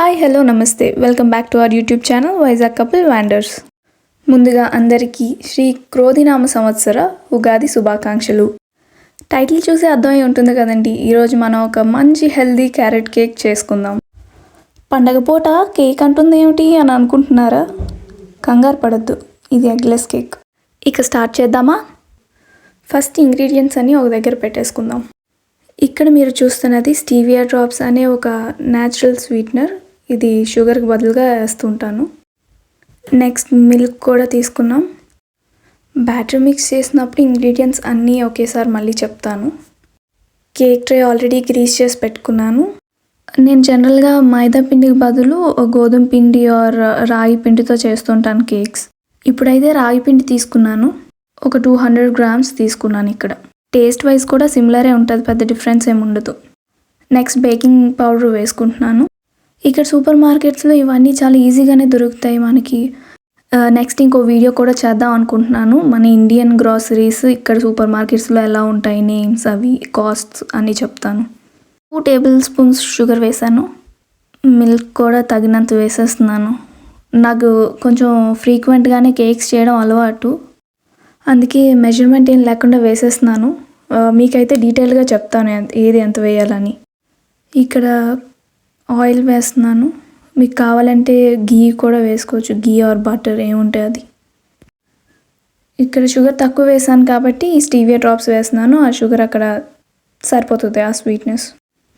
Hi hello నమస్తే welcome back to our YouTube channel Vizag couple wonders. ముందుగా అందరికీ శ్రీ క్రోధినామ సంవత్సర ఉగాది శుభాకాంక్షలు. టైటిల్ చూసి అర్థమై ఉంటుంది కదండి. ఈరోజు మనం ఒక మంచి హెల్దీ క్యారెట్ కేక్ చేసుకుందాం. పండగ పూట కేక్ అంటుంది ఏమిటి అని అనుకుంటున్నారా? కంగారు పడద్దు, ఇది ఎగ్లెస్ కేక్. ఇక స్టార్ట్ చేద్దామా? ఫస్ట్ ఇంగ్రీడియంట్స్ అన్నీ ఒక దగ్గర పెట్టేసుకుందాం. ఇక్కడ మీరు చూస్తున్నది స్టీవియా డ్రాప్స్ అనే ఒక న్యాచురల్ స్వీట్నర్. ఇది షుగర్కి బదులుగా వేస్తుంటాను. నెక్స్ట్ మిల్క్ కూడా తీసుకున్నాం. బ్యాటర్ మిక్స్ చేసినప్పుడు ఇంగ్రీడియంట్స్ అన్నీ ఒకేసారి మళ్ళీ చెప్తాను. కేక్ ట్రే ఆల్రెడీ గ్రీస్ చేసి పెట్టుకున్నాను. నేను జనరల్గా మైదా పిండికి బదులు గోధుమ పిండి ఆర్ రాగి పిండితో చేస్తుంటాను కేక్స్. ఇప్పుడైతే రాగి పిండి తీసుకున్నాను. ఒక 200 grams తీసుకున్నాను. ఇక్కడ టేస్ట్ వైజ్ కూడా సిమిలరే ఉంటుంది, పెద్ద డిఫరెన్స్ ఏమి ఉండదు. నెక్స్ట్ బేకింగ్ పౌడర్ వేసుకుంటున్నాను. ఇక్కడ సూపర్ మార్కెట్స్లో ఇవన్నీ చాలా ఈజీగానే దొరుకుతాయి మనకి. నెక్స్ట్ ఇంకో వీడియో కూడా చేద్దాం అనుకుంటున్నాను. మన ఇండియన్ గ్రాసరీస్ ఇక్కడ సూపర్ మార్కెట్స్లో ఎలా ఉంటాయి, నేమ్స్, అవి కాస్ట్స్ అన్నీ చెప్తాను. 2 tablespoons షుగర్ వేసాను. మిల్క్ కూడా తగినంత వేసేస్తున్నాను. నాకు కొంచెం ఫ్రీక్వెంట్గానే కేక్స్ చేయడం అలవాటు, అందుకే మెజర్మెంట్ ఏం లేకుండా వేసేస్తున్నాను. మీకైతే డీటెయిల్గా చెప్తాను ఏది ఎంత వేయాలని. ఇక్కడ ఆయిల్ వేస్తున్నాను. మీకు కావాలంటే గీ కూడా వేసుకోవచ్చు, గీ ఆర్ బటర్ ఏముంటే అది. ఇక్కడ షుగర్ తక్కువ వేసాను కాబట్టి స్టీవియా డ్రాప్స్ వేస్తున్నాను. ఆ షుగర్ అక్కడ సరిపోతుంది, ఆ స్వీట్నెస్.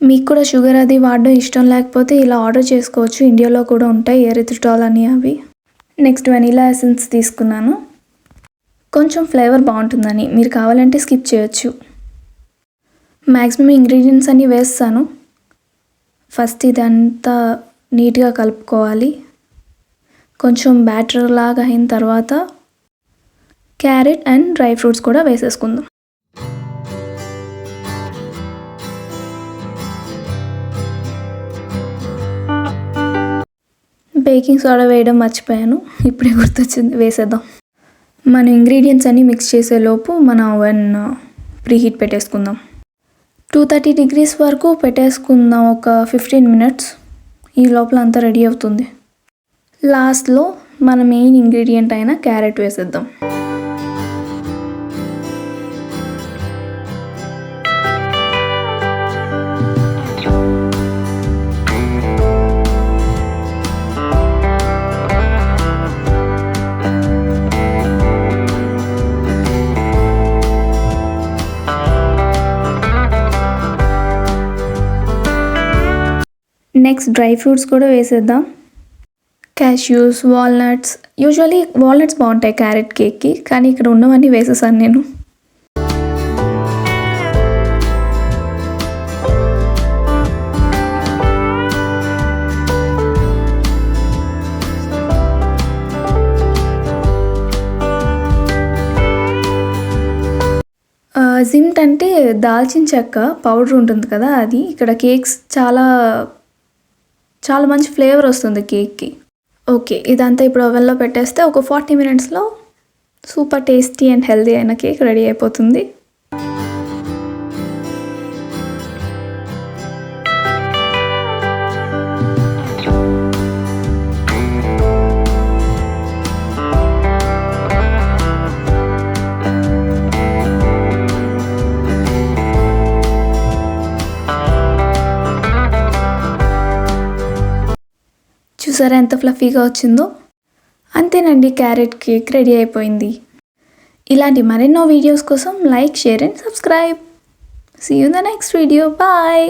మీకు కూడా షుగర్ అది వాడడం ఇష్టం లేకపోతే ఇలా ఆర్డర్ చేసుకోవచ్చు, ఇండియాలో కూడా ఉంటాయి ఎరిథ్రిటాల్ అని అవి. నెక్స్ట్ వెనీలా ఎసెన్స్ తీసుకున్నాను. కొంచెం ఫ్లేవర్ బాగుంటుందని, మీరు కావాలంటే స్కిప్ చేయొచ్చు. మ్యాక్సిమం ఇంగ్రీడియంట్స్ అన్నీ వేస్తాను. ఫస్ట్ ఇదంతా నీట్గా కలుపుకోవాలి. కొంచెం బ్యాటర్ లాగా అయిన తర్వాత క్యారెట్ అండ్ డ్రై ఫ్రూట్స్ కూడా వేసేసుకుందాం. బేకింగ్ సోడా వేయడం మర్చిపోయాను, ఇప్పుడే గుర్తొచ్చింది, వేసేద్దాం. మన ఇంగ్రీడియంట్స్ అన్నీ మిక్స్ చేసేలోపు మన ఓవెన్ ప్రీహీట్ పెట్టేసుకుందాం. 230 degrees వరకు పెట్టేసుకుందాం, ఒక 15 minutes. ఈ లోపల అంతా రెడీ అవుతుంది. లాస్ట్లో మన మెయిన్ ఇంగ్రీడియంట్ అయిన క్యారెట్ వేసేద్దాం. నెక్స్ట్ డ్రై ఫ్రూట్స్ కూడా వేసేద్దాం. Cashews, walnuts. యూజువల్లీ వాల్నట్స్ బాగుంటాయి క్యారెట్ కేక్కి, కానీ ఇక్కడ ఉన్నవన్నీ వేసేసాను నేను. జిమ్ట్ అంటే దాల్చిన చెక్క పౌడర్ ఉంటుంది కదా, అది. ఇక్కడ కేక్స్ చాలా మంచి ఫ్లేవర్ వస్తుంది కేక్కి. ఓకే, ఇదంతా ఇప్పుడు ఓవెన్లో పెట్టేస్తే ఒక 40 minutesలో సూపర్ టేస్టీ అండ్ హెల్దీ అయిన కేక్ రెడీ అయిపోతుంది. చూసారా ఎంత ఫ్లఫీగా వచ్చిందో? అంతేనండి, క్యారెట్ కేక్ రెడీ అయిపోయింది. ఇలాంటి మరెన్నో వీడియోస్ కోసం like, share and subscribe. See you in the next video. Bye.